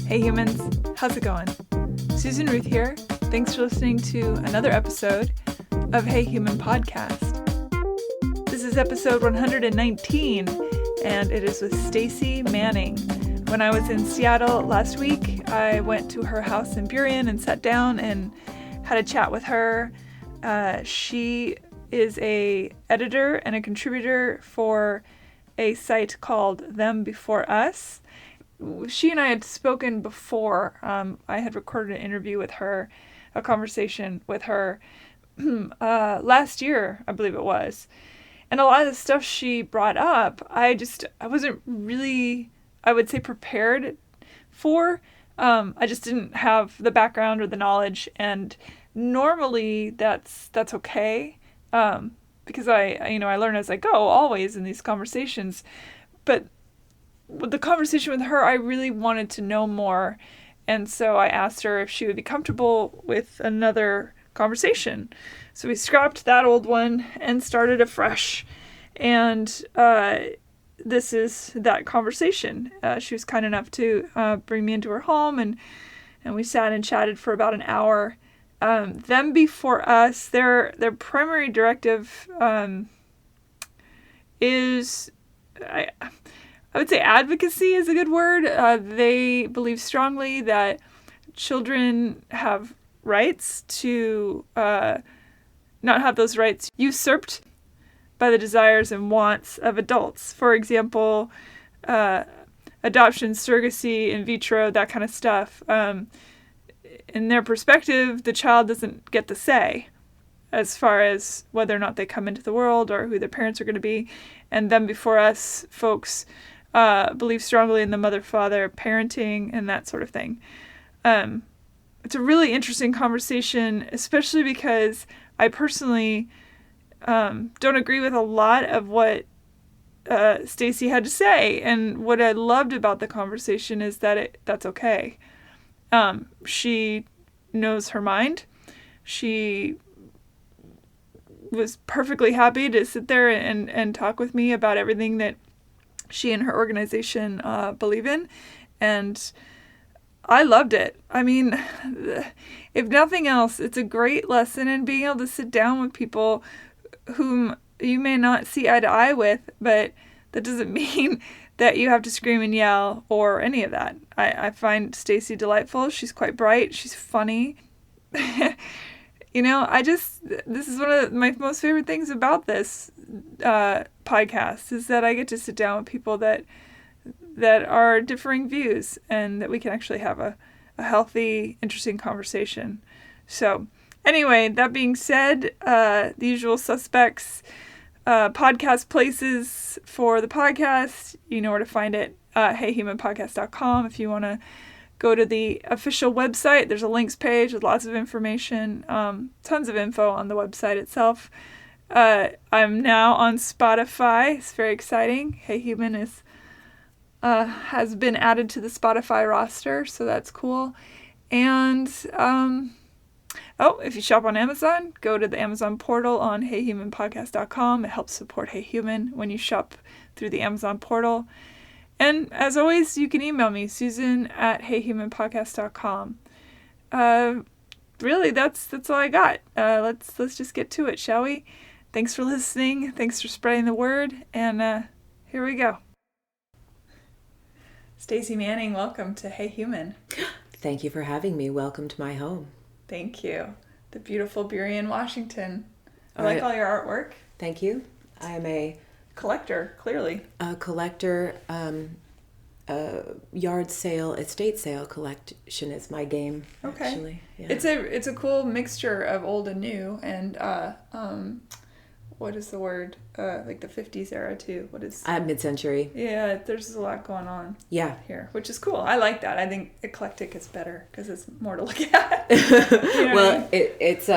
Hey humans, how's it going? Susan Ruth here. Thanks for listening to another episode of Hey Human Podcast. This is episode 119, and it is with Stacy Manning. When I was in Seattle last week, I went to her house in Burien and sat down and had a chat with her. She is a editor and a contributor for a site called Them Before Us. She and I had spoken before. I had recorded an interview with her, a conversation with her last year, I believe it was. And a lot of the stuff she brought up, I wasn't really, I would say, prepared for. I just didn't have the background or the knowledge, and normally that's okay, because I learn as I go always in these conversations. But with the conversation with her, I really wanted to know more, and so I asked her if she would be comfortable with another conversation. So we scrapped that old one and started afresh, and this is that conversation. She was kind enough to bring me into her home, and we sat and chatted for about an hour. Them Before Us, their primary directive is, I would say advocacy is a good word. They believe strongly that children have rights to not have those rights usurped by the desires and wants of adults. For example, adoption, surrogacy, in vitro, that kind of stuff. In their perspective, the child doesn't get the say as far as whether or not they come into the world or who their parents are going to be. And Them Before Us folks believe strongly in the mother-father parenting and that sort of thing. It's a really interesting conversation, especially because I personally don't agree with a lot of what Stacy had to say. And what I loved about the conversation is that that's okay. She knows her mind. She was perfectly happy to sit there and talk with me about everything that she and her organization believe in, and I loved it. I mean, if nothing else, it's a great lesson in being able to sit down with people whom you may not see eye to eye with, but that doesn't mean that you have to scream and yell or any of that. I find Stacy delightful. She's quite bright. She's funny. This is one of my most favorite things about this podcast, is that I get to sit down with people that are differing views, and that we can actually have a healthy, interesting conversation. So anyway, that being said, the usual suspects, podcast places for the podcast, you know where to find it. heyhumanpodcast.com. If you want to go to the official website, there's a links page with lots of information, tons of info on the website itself. I'm now on Spotify. It's very exciting. Hey Human has been added to the Spotify roster, so that's cool. And if you shop on Amazon, go to the Amazon portal on heyhumanpodcast.com. It helps support Hey Human when you shop through the Amazon portal. And as always, you can email me, susan@heyhumanpodcast.com. Really, that's all I got. Let's just get to it, shall we? Thanks for listening. Thanks for spreading the word. And here we go. Stacy Manning, welcome to Hey Human. Thank you for having me. Welcome to my home. Thank you. The beautiful Burien, Washington. I like all your artwork. Thank you. I am a collector, clearly. A collector. Yard sale, estate sale collection is my game. Okay. Actually. Yeah. It's a cool mixture of old and new, and what is the word? Like the 50s era too. What is? Mid-century. Yeah, there's a lot going on. Yeah. Here, which is cool. I like that. I think eclectic is better because it's more to look at. Well, it's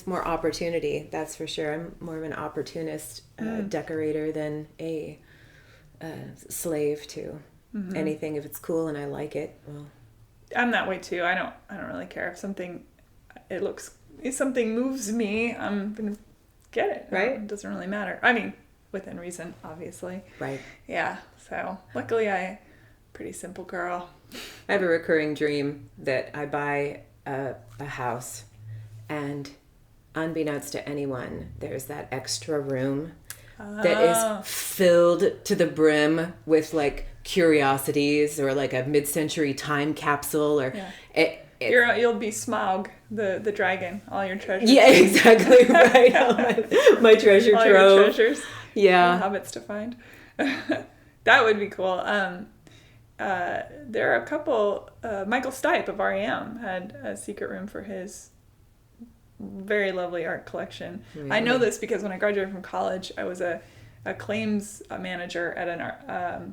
more opportunity. That's for sure. I'm more of an opportunist decorator than a slave to anything. If it's cool and I like it, well, I'm that way too. I don't really care if something moves me. I'm gonna get it. Right? It doesn't really matter. I mean, within reason, obviously. Right. Yeah. So luckily, I pretty simple girl. I have a recurring dream that I buy a house, and unbeknownst to anyone, there's that extra room that is filled to the brim with like curiosities or like a mid-century time capsule or You'll be Smaug, the dragon, all your treasures. Yeah, exactly right. All my treasure all trove. Your treasures. Yeah. Hobbits to find. That would be cool. There are a couple. Michael Stipe of REM had a secret room for his very lovely art collection. Really? I know this because when I graduated from college, I was a claims manager at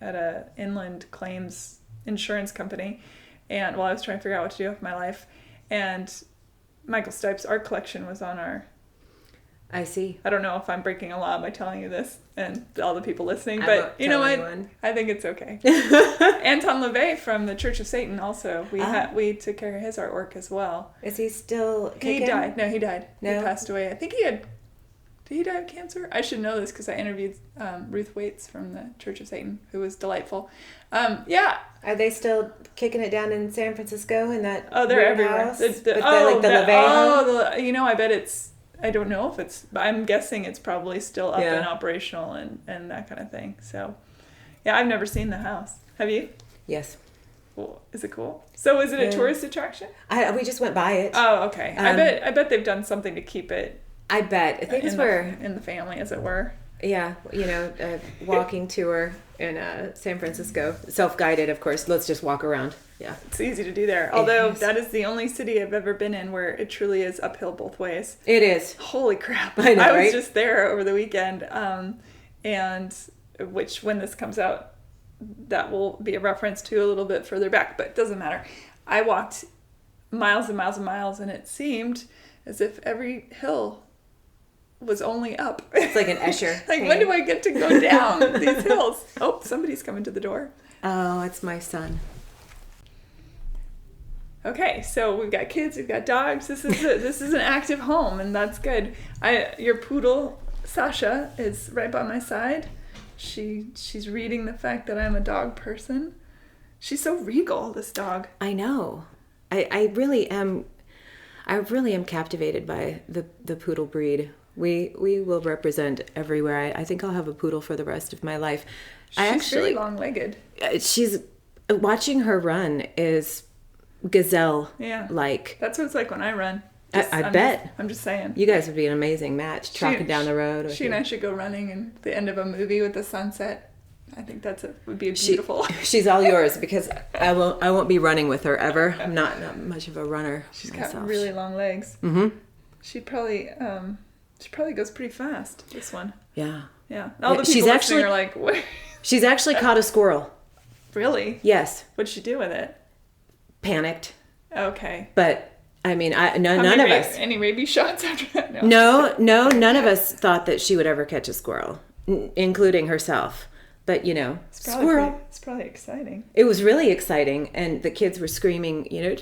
an inland claims insurance company, and while I was trying to figure out what to do with my life, and Michael Stipe's art collection was on our. I see. I don't know if I'm breaking a law by telling you this and all the people listening, but you know what? I think it's okay. Anton LaVey from the Church of Satan also. We took care of his artwork as well. Is he still kicking? He died. No, he died. No? He passed away. I think did he die of cancer? I should know this because I interviewed Ruth Waits from the Church of Satan, who was delightful. Yeah. Are they still kicking it down in San Francisco in that they're everywhere. house? The LaVey house? I bet it's, I don't know if it's, I'm guessing it's probably still up and operational and that kind of thing. So, yeah, I've never seen the house. Have you? Yes. Cool. Is it cool? So is it a tourist attraction? We just went by it. Oh, okay. I bet they've done something to keep it. I bet. I think it's where in the family, as it were. Yeah, a walking tour in San Francisco. Self-guided, of course. Let's just walk around. Yeah. It's easy to do there. Although that is the only city I've ever been in where it truly is uphill both ways. It is. Holy crap. I know, I was just there over the weekend. And which, when this comes out, that will be a reference to a little bit further back, but it doesn't matter. I walked miles and miles and miles, and it seemed as if every hill was only up. It's like an Escher. Like, when do I get to go down these hills? Oh, somebody's coming to the door. Oh, it's my son. Okay, so we've got kids, we've got dogs. This is an active home, and that's good. Your poodle Sasha is right by my side. She's reading the fact that I'm a dog person. She's so regal, this dog. I know. I really am captivated by the poodle breed. We will represent everywhere. I think I'll have a poodle for the rest of my life. She's very long-legged. She's watching her run is gazelle-like. That's what it's like when I run. I bet. I'm just saying. You guys would be an amazing match, tracking down the road. She and I should go running in the end of a movie with the sunset. I think would be beautiful. She's all yours because I won't be running with her ever. I'm not much of a runner. She's myself. got really long legs. Mm-hmm. She probably goes pretty fast. This one. Yeah. Yeah. All the people listening are like, what? She's actually caught a squirrel. Really? Yes. What'd she do with it? Panicked. Okay. But I mean, none of us. Any rabies shots after that? No, none of us thought that she would ever catch a squirrel, including herself. But squirrel. It's probably exciting. It was really exciting, and the kids were screaming, no,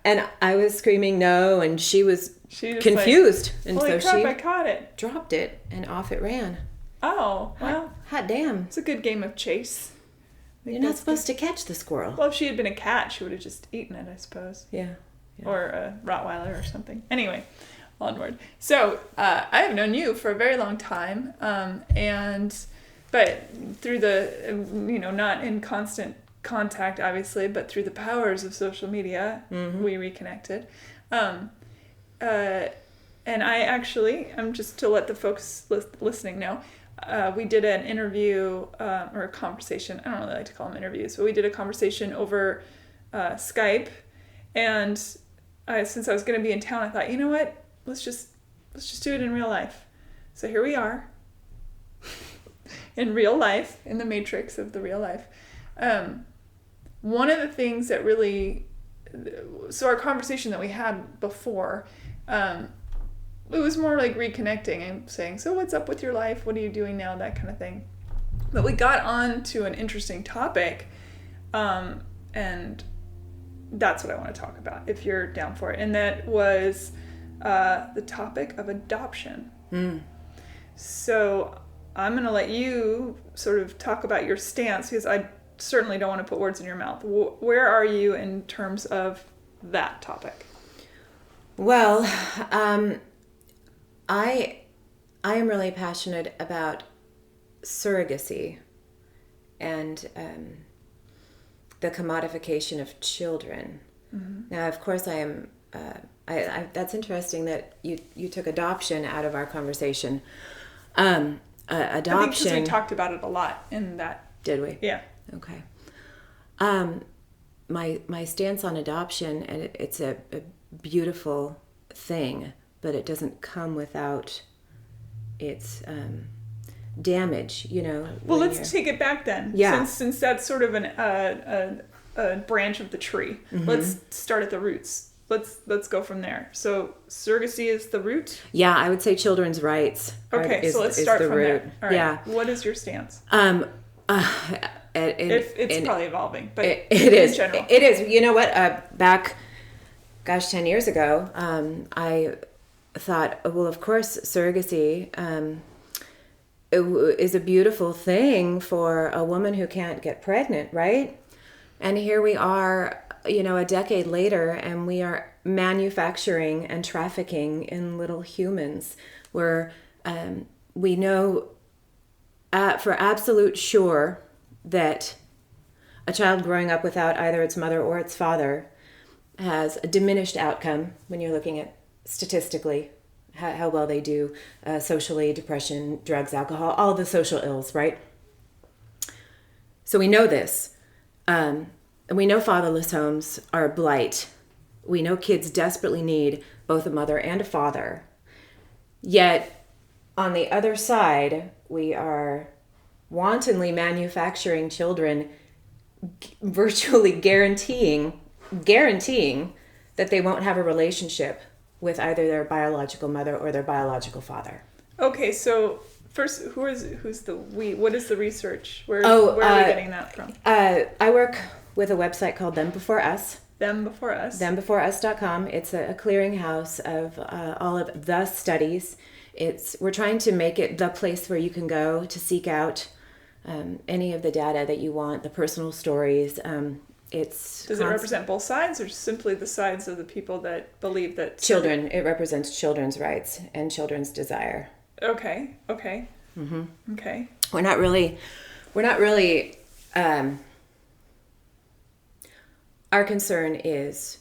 and I was screaming no, and she was confused, and holy so crap, she I caught it, dropped it, and off it ran. Oh, well, hot damn! It's a good game of chase. You're not supposed to catch the squirrel. Well, if she had been a cat, she would have just eaten it, I suppose. Yeah. Or a Rottweiler or something. Anyway, onward. So, I have known you for a very long time, but through the, not in constant contact, obviously, but through the powers of social media, we reconnected. And I actually, just to let the folks listening know, we did an interview or a conversation. I don't really like to call them interviews, but we did a conversation over Skype. And since I was going to be in town, I thought, you know what? Let's just do it in real life. So here we are, in real life, in the matrix of the real life. One of the things that really, so our conversation that we had before, it was more like reconnecting and saying, so what's up with your life? What are you doing now? That kind of thing. But we got on to an interesting topic, and that's what I want to talk about, if you're down for it. And that was the topic of adoption. So I'm going to let you sort of talk about your stance, because I certainly don't want to put words in your mouth. Where are you in terms of that topic? Well, I am really passionate about surrogacy and the commodification of children. Mm-hmm. Now, of course, I am. That's interesting that you took adoption out of our conversation. Adoption. I think because we talked about it a lot in that. Did we? Yeah. Okay. My stance on adoption, and it's a beautiful thing, but it doesn't come without its damage, you know. Well, let's take it back then. Yeah. Since that's sort of a branch of the tree. Mm-hmm. Let's start at the roots. Let's go from there. So surrogacy is the root? Yeah, I would say children's rights. Okay, so let's start from there. All right. Yeah. What is your stance? It's probably evolving, but it is. In general. It is. You know what? Back, 10 years ago, I thought, well, of course, surrogacy is a beautiful thing for a woman who can't get pregnant, right? And here we are, a decade later, and we are manufacturing and trafficking in little humans, where we know for absolute sure that a child growing up without either its mother or its father has a diminished outcome when you're looking at statistically how well they do socially, depression, drugs, alcohol, all the social ills, right? So we know this. And we know fatherless homes are a blight. We know kids desperately need both a mother and a father. Yet, on the other side, we are wantonly manufacturing children, virtually guaranteeing that they won't have a relationship with either their biological mother or their biological father. Okay, so first, who's the we? What is the research? Where are we getting that from? I work with a website called Them Before Us. Them Before Us. ThemBeforeUs.com. It's a clearinghouse of all of the studies. We're trying to make it the place where you can go to seek out any of the data that you want, the personal stories. Does it represent both sides, or simply the sides of the people that believe that children? It represents children's rights and children's desire. Okay. Mm-hmm. Okay. We're not really. Our concern is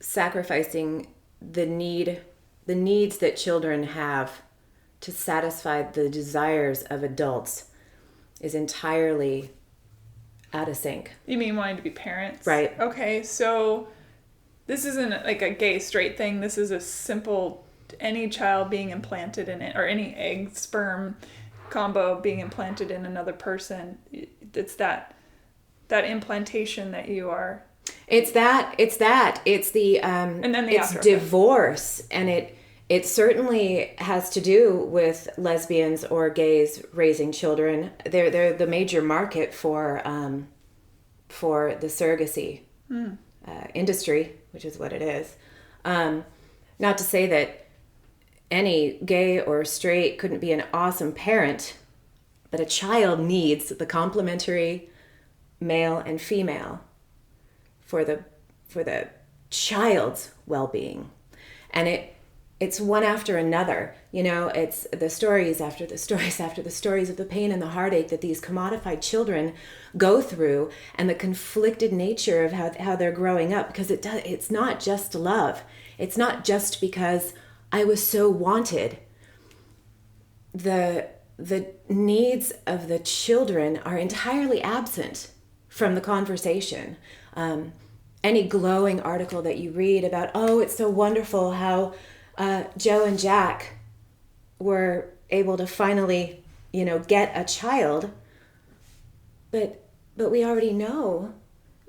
sacrificing the needs that children have to satisfy the desires of adults is entirely out of sync. You mean wanting to be parents? Right. Okay, so this isn't like a gay straight thing. This is a simple, any child being implanted in it, or any egg sperm combo being implanted in another person. It's that implantation that you are. It's the and then it's divorce, and it certainly has to do with lesbians or gays raising children. They're the major market for the surrogacy industry, which is what it is. Not to say that any gay or straight couldn't be an awesome parent, but a child needs the complementary male and female for the child's well-being. And it's one after another. It's the stories after the stories after the stories of the pain and the heartache that these commodified children go through, and the conflicted nature of how they're growing up, because it's not just love. It's not just because I was so wanted. The needs of the children are entirely absent from the conversation. Any glowing article that you read about, oh, it's so wonderful how Joe and Jack were able to finally, get a child. But we already know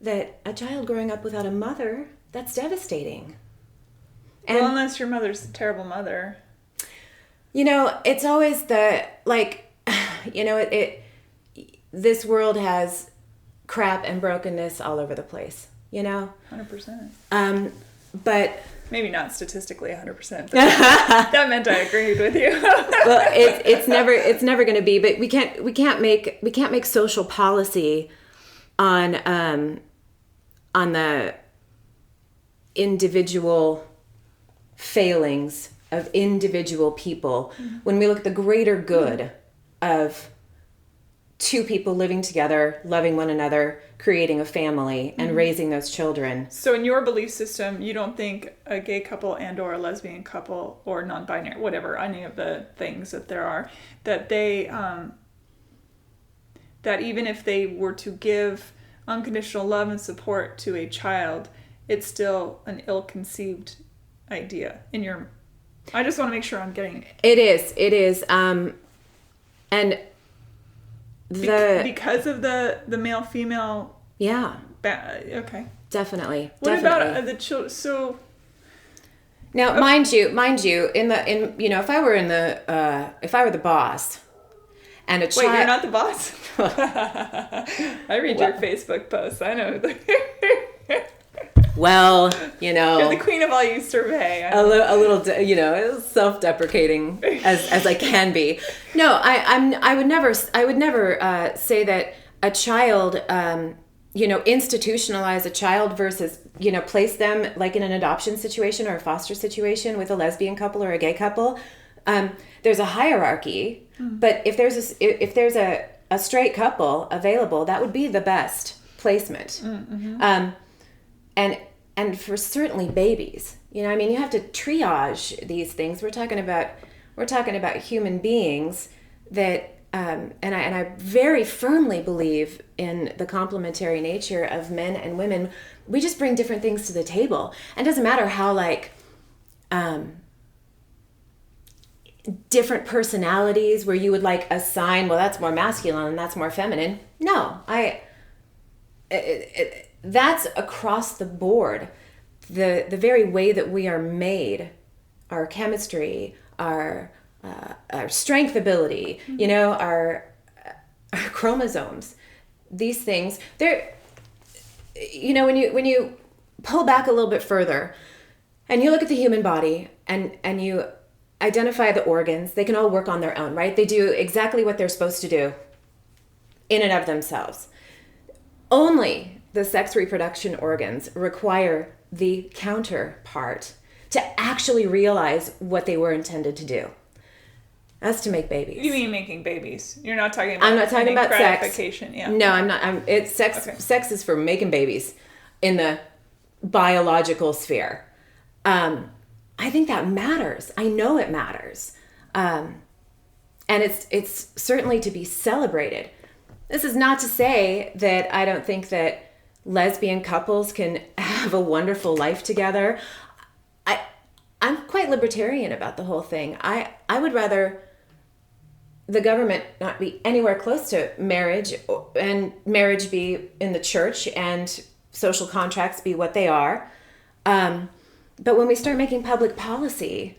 that a child growing up without a mother, that's devastating. And, well, unless your mother's a terrible mother. It's always this world has crap and brokenness all over the place, 100%. But Maybe not statistically 100%, but that meant I agreed with you. Well, it's never going to be, but we can't make social policy on the individual failings of individual people when we look at the greater good of two people living together, loving one another, creating a family, and raising those children. So in your belief system, you don't think a gay couple and or a lesbian couple or non-binary, whatever, any of the things that there are, that they, that even if they were to give unconditional love and support to a child, it's still an ill-conceived idea in your... I just want to make sure I'm getting... It is. And... because of the male-female... Yeah. Okay. Definitely. What about the children? So... Now, mind you, if I were the boss, and a child... Wait, you're not the boss? I read your Facebook posts. I know. Well, you're the queen of all you survey. A little, self-deprecating as I can be. No, I would never say that a child, institutionalize a child versus, place them like in an adoption situation or a foster situation with a lesbian couple or a gay couple. There's a hierarchy, but if there's a straight couple available, that would be the best placement. And for certainly babies, you have to triage these things. We're talking about human beings that, and I very firmly believe in the complementary nature of men and women. We just bring different things to the table, and it doesn't matter how different personalities where you would assign, well, that's more masculine and that's more feminine. No, that's across the board. The very way that we are made, our chemistry, our strength ability, our chromosomes, these things, they're, when you pull back a little bit further and you look at the human body and you identify the organs, they can all work on their own, right? They do exactly what they're supposed to do in and of themselves. Only the sex reproduction organs require the counterpart to actually realize what they were intended to do. That's to make babies. You mean making babies? You're not talking about... I'm not talking about gratification. Sex. Yeah. No, I'm not. It's sex. Okay. Sex is for making babies in the biological sphere. I think that matters. I know it matters. And it's certainly to be celebrated. This is not to say that I don't think that lesbian couples can have a wonderful life together. I'm quite libertarian about the whole thing. I would rather the government not be anywhere close to marriage, and marriage be in the church and social contracts be what they are. But when we start making public policy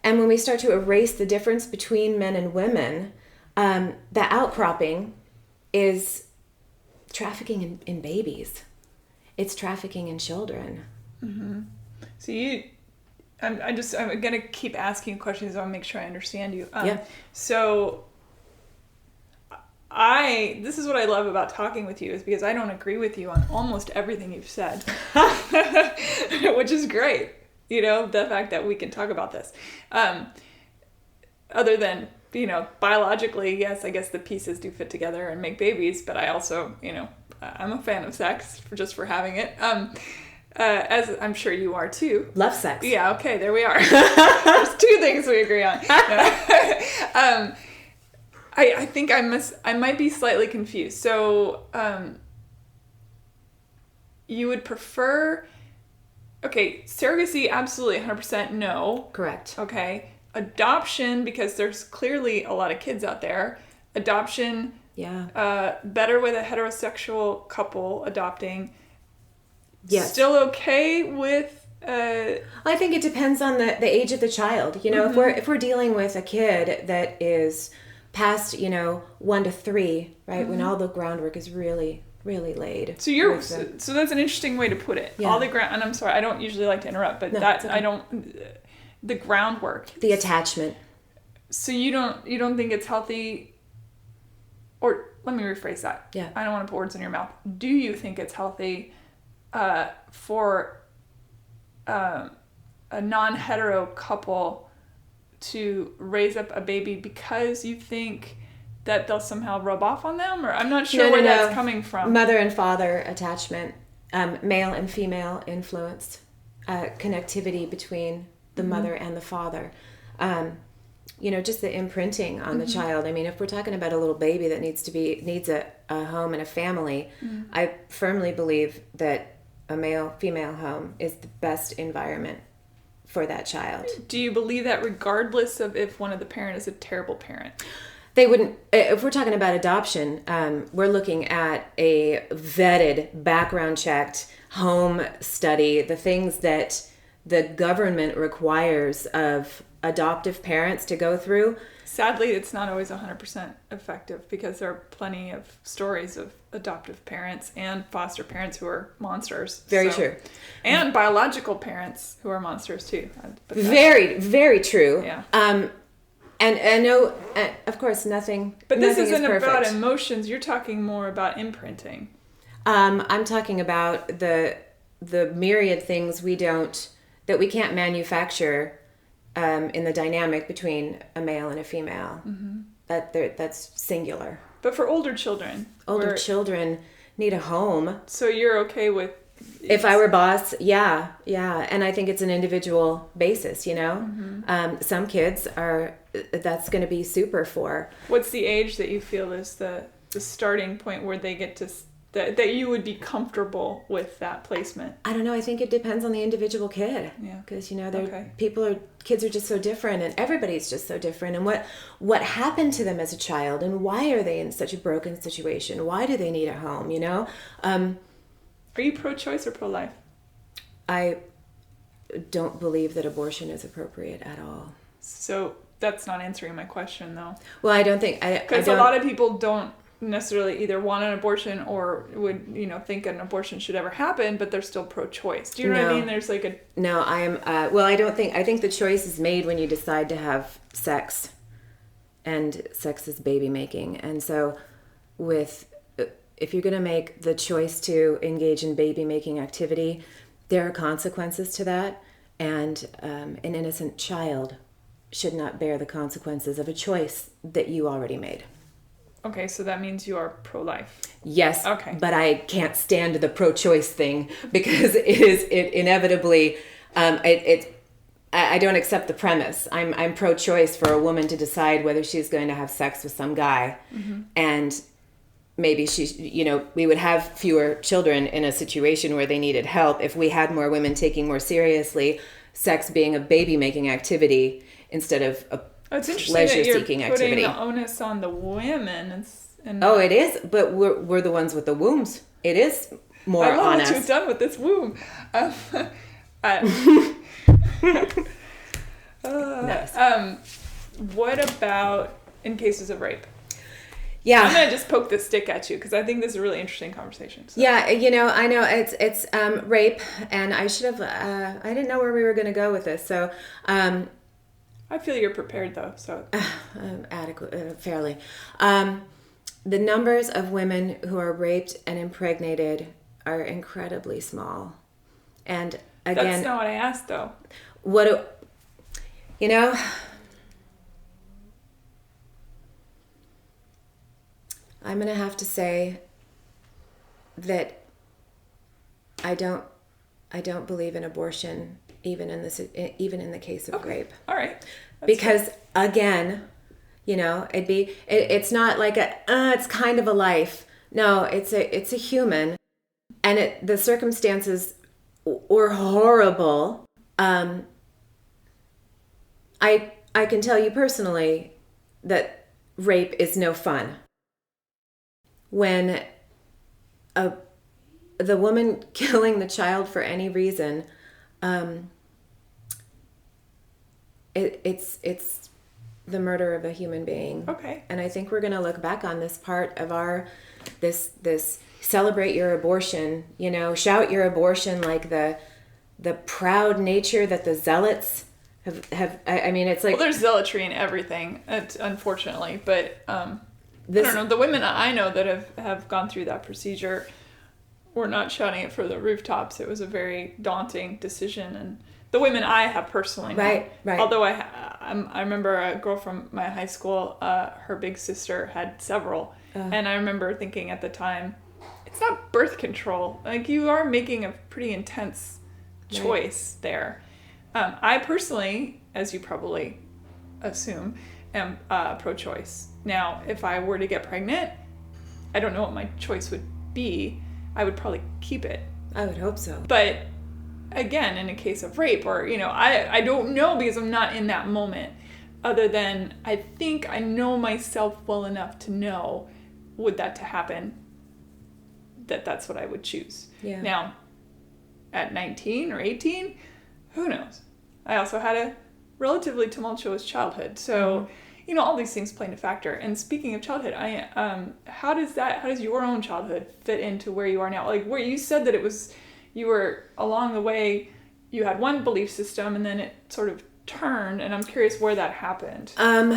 and when we start to erase the difference between men and women, the outcropping is trafficking in babies. It's trafficking in children. Mm-hmm. So I'm going to keep asking questions. I want to make sure I understand you. Yeah. So this is what I love about talking with you, is because I don't agree with you on almost everything you've said, which is great. The fact that we can talk about this. Other than, biologically, yes, I guess the pieces do fit together and make babies, but I also, I'm a fan of sex just for having it. As I'm sure you are too. Love sex. Yeah, okay, there we are. There's two things we agree on. I think I might be slightly confused. So, you would prefer, surrogacy, absolutely 100% no. Correct. Okay. Adoption, because there's clearly a lot of kids out there. Adoption, yeah. Better with a heterosexual couple adopting. Yes. Still okay with... I think it depends on the age of the child. Mm-hmm. if we're dealing with a kid that is past, 1 to 3, right? Mm-hmm. When all the groundwork is really really laid. So so that's an interesting way to put it. Yeah. All the ground, and I'm sorry, I don't usually like to interrupt, but No, that it's okay. the groundwork, the attachment. So you don't think it's healthy, or let me rephrase that. Yeah. I don't want to put words in your mouth. Do you think it's healthy for a non-hetero couple to raise up a baby because you think that they'll somehow rub off on them? Or I'm not sure where that's coming from. Mother and father attachment, male and female influence, connectivity between the mother and the father. Just the imprinting on the child. I mean, if we're talking about a little baby that needs a home and a family, I firmly believe that a male-female home is the best environment for that child. Do you believe that regardless of if one of the parent is a terrible parent? They wouldn't, if we're talking about adoption, we're looking at a vetted, background checked home study, the things that the government requires of adoptive parents to go through. Sadly, it's not always 100% effective because there are plenty of stories of adoptive parents and foster parents who are monsters. Very true. And biological parents who are monsters too. Very, very true. Yeah. And I know, of course, nothing. But this nothing isn't is perfect. about emotions. You're talking more about imprinting. I'm talking about the myriad things that we can't manufacture in the dynamic between a male and a female. That's singular. But for older children. Children need a home. So you're okay with... If I were boss, yeah. And I think it's an individual basis, Some kids that's going to be super for. What's the age that you feel is the starting point where they get to... That you would be comfortable with that placement? I don't know. I think it depends on the individual kid. Yeah. Because, kids are just so different, and everybody's just so different. And what happened to them as a child, and why are they in such a broken situation? Why do they need a home, Are you pro-choice or pro-life? I don't believe that abortion is appropriate at all. So that's not answering my question, though. Well, I don't think... Because a lot of people don't necessarily either want an abortion or would think an abortion should ever happen, but they're still pro-choice. Do you know what I mean? There's like a... No, I am... I think the choice is made when you decide to have sex, and sex is baby making. And so if you're going to make the choice to engage in baby making activity, there are consequences to that, and an innocent child should not bear the consequences of a choice that you already made. Okay, so that means you are pro-life. Yes. Okay. But I can't stand the pro-choice thing because it inevitably, I don't accept the premise. I'm pro-choice for a woman to decide whether she's going to have sex with some guy, and maybe we would have fewer children in a situation where they needed help if we had more women taking more seriously sex being a baby-making activity instead of a it's interesting pleasure-seeking that you're putting activity. the onus on the women. And it is, but we're the ones with the wombs. It is more on us. I love what you've done with this womb. Nice. What about in cases of rape? Yeah. I'm going to just poke the stick at you because I think this is a really interesting conversation. So. Yeah, I know it's rape, and I should have, I didn't know where we were going to go with this, so... I feel you're prepared, though, so... adequate, fairly. The numbers of women who are raped and impregnated are incredibly small. And again... That's not what I asked, though. I'm going to have to say that I don't believe in abortion, even in the case of rape. All right. Because again, it's not like it's kind of a life. No, it's a human, and the circumstances were horrible. I can tell you personally that rape is no fun. When the woman killing the child for any reason, it's the murder of a human being. Okay. And I think we're going to look back on this part of this celebrate your abortion, shout your abortion like the proud nature that the zealots have. I mean, it's like... Well, there's zealotry in everything, unfortunately. But I don't know. The women I know that have gone through that procedure were not shouting it for the rooftops. It was a very daunting decision. And the women I have personally known. Right. Although I remember a girl from my high school, her big sister had several. And I remember thinking at the time, it's not birth control. Like, you are making a pretty intense choice there. I personally, as you probably assume, am pro-choice. Now, if I were to get pregnant, I don't know what my choice would be. I would probably keep it. I would hope so. But again, in a case of rape, or, I don't know, because I'm not in that moment. Other than, I think I know myself well enough to know, would that to happen, that's what I would choose. Yeah. Now, at 19 or 18, who knows? I also had a relatively tumultuous childhood. So, all these things play into factor. And speaking of childhood, how does your own childhood fit into where you are now? Like, where you said that you were along the way, you had one belief system and then it sort of turned, and I'm curious where that happened. I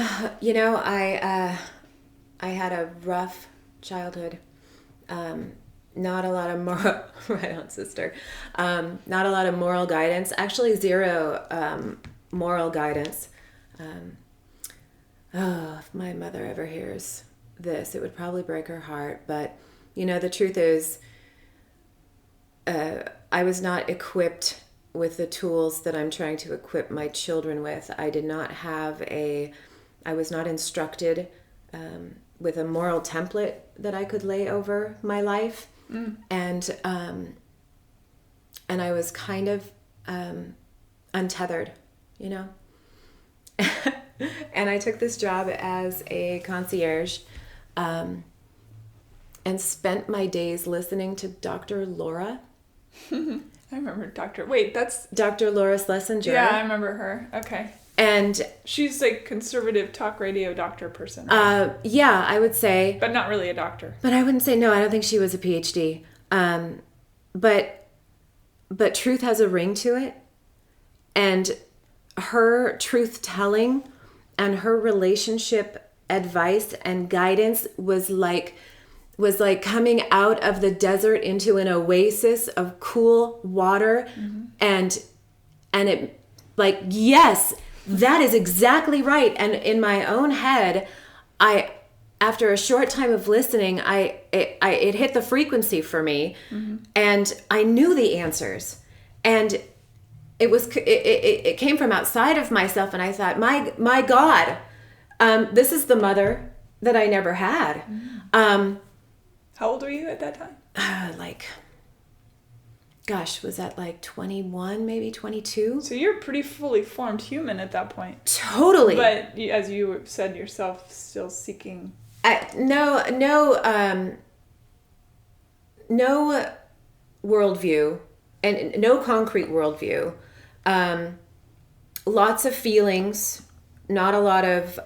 had a rough childhood. Not a lot of moral, right on, sister. Not a lot of moral guidance. Actually, zero moral guidance. If my mother ever hears this, it would probably break her heart. But, the truth is, I was not equipped with the tools that I'm trying to equip my children with. I was not instructed with a moral template that I could lay over my life. And I was kind of untethered, and I took this job as a concierge and spent my days listening to Dr. Laura. I remember Dr. Laura Schlesinger. Yeah, I remember her. Okay. And she's a conservative talk radio doctor person. Right? Yeah, I would say. But not really a doctor. But I wouldn't say, no, I don't think she was a PhD. But truth has a ring to it. And her truth telling and her relationship advice and guidance was like coming out of the desert into an oasis of cool water. And it, like, yes, that is exactly right. And in my own head, after a short time of listening, it hit the frequency for me, and I knew the answers, and it came from outside of myself, and I thought, my God, this is the mother that I never had. How old were you at that time? Was that like 21, maybe 22? So you're a pretty fully formed human at that point. Totally. But as you said yourself, still seeking... No worldview, and no concrete worldview. Lots of feelings, not a lot of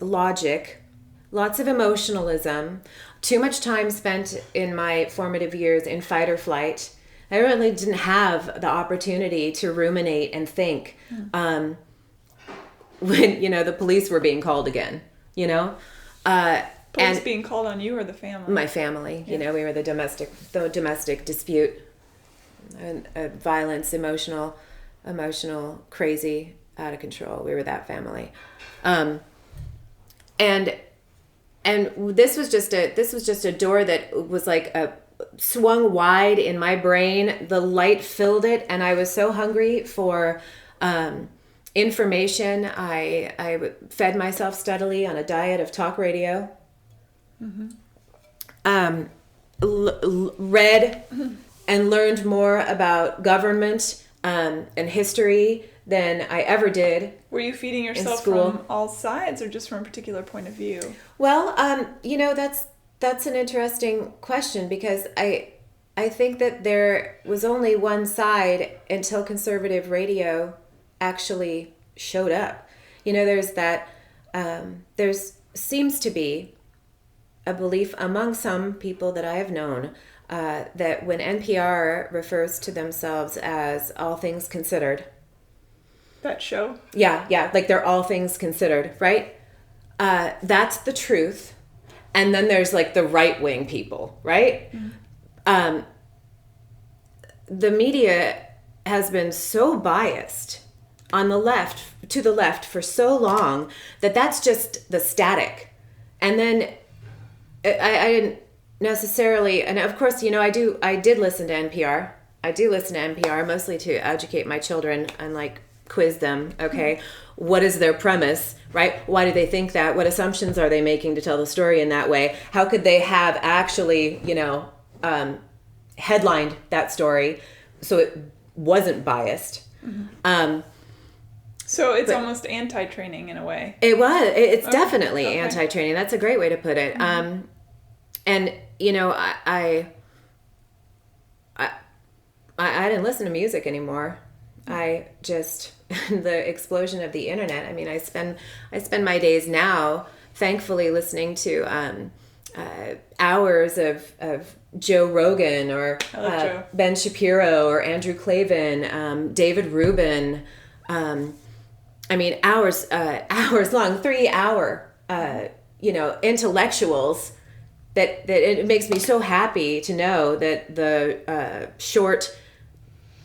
logic, lots of emotionalism, too much time spent in my formative years in fight or flight. I really didn't have the opportunity to ruminate and think when, the police were being called again, Police being called on you or the family? My family. Yeah. We were the domestic dispute, and violence, emotional, crazy, out of control. We were that family. And this was just a door that was like swung wide in my brain. The light filled it, and I was so hungry for information. I fed myself steadily on a diet of talk radio. Read and learned more about government and history than I ever did. Were you feeding yourself from all sides, or just from a particular point of view? Well, that's an interesting question, because I think that there was only one side until conservative radio actually showed up. There's seems to be a belief among some people that I have known that when NPR refers to themselves as All Things Considered. That show? Yeah, like they're All Things Considered, right? That's the truth. And then there's like the right-wing people, right? Mm-hmm. The media has been so biased on the left, to the left for so long that that's just the static. And then I didn't necessarily, and of course, you know, I did listen to NPR. I do listen to NPR mostly to educate my children and like quiz them. Okay, what is their premise, right? Why do they think that? What assumptions are they making to tell the story in that way? How could they have actually, you know, headlined that story so it wasn't biased? Mm-hmm. So it's almost anti-training in a way. It's definitely anti-training. That's a great way to put it. Mm-hmm. And you know, I didn't listen to music anymore. I just, the explosion of the internet. I mean, I spend my days now, thankfully, listening to hours of Joe Rogan or Ben Shapiro or Andrew Klavan, David Rubin. I mean, hours long, 3 hour, you know, intellectuals that it makes me so happy to know that the short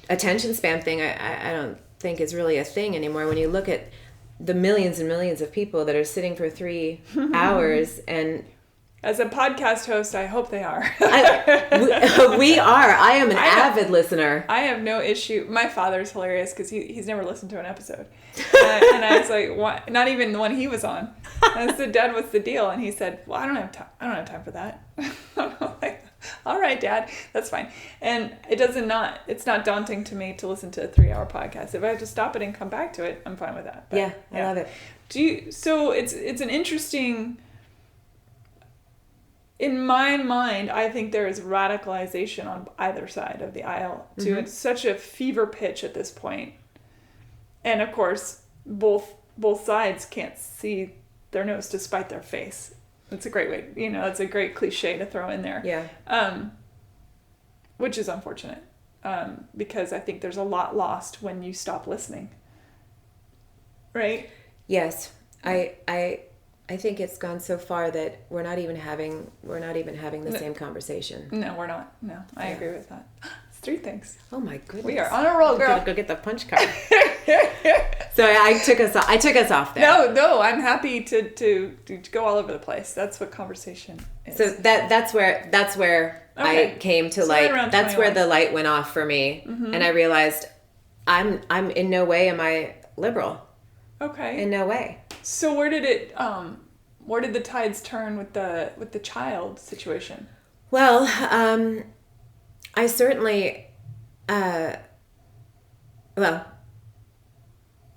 attention span thing, I don't think is really a thing anymore. When you look at the millions and millions of people that are sitting for 3 hours and... As a podcast host, I hope they are. We are. I am an avid listener. I have no issue. My father's hilarious because he's never listened to an episode. And I was like, what? Not even the one he was on. And I said, Dad, what's the deal? And he said, well, I don't have time for that. I'm like, all right, Dad, that's fine. And it's not daunting to me to listen to a 3-hour podcast. If I have to stop it and come back to it, I'm fine with that. But, yeah, I love it. So it's an interesting... In my mind, I think there is radicalization on either side of the aisle to such a fever pitch at this point. And of course, both sides can't see their nose to spite their face. That's a great way, you know, that's a great cliche to throw in there. Yeah. Which is unfortunate. Because I think there's a lot lost when you stop listening. Right? Yes. I think it's gone so far that we're not even having the same conversation. No, we're not. No, I agree with that. It's 3 things. Oh my goodness. We are on a roll, girl. Gotta go get the punch card. So I took us off there. No, I'm happy to go all over the place. That's what conversation is. So that's where I came to that's 21. Where the light went off for me, and I realized I'm in no way am I liberal. Okay. In no way. So where did the tides turn with the child situation? Well, I certainly, you're a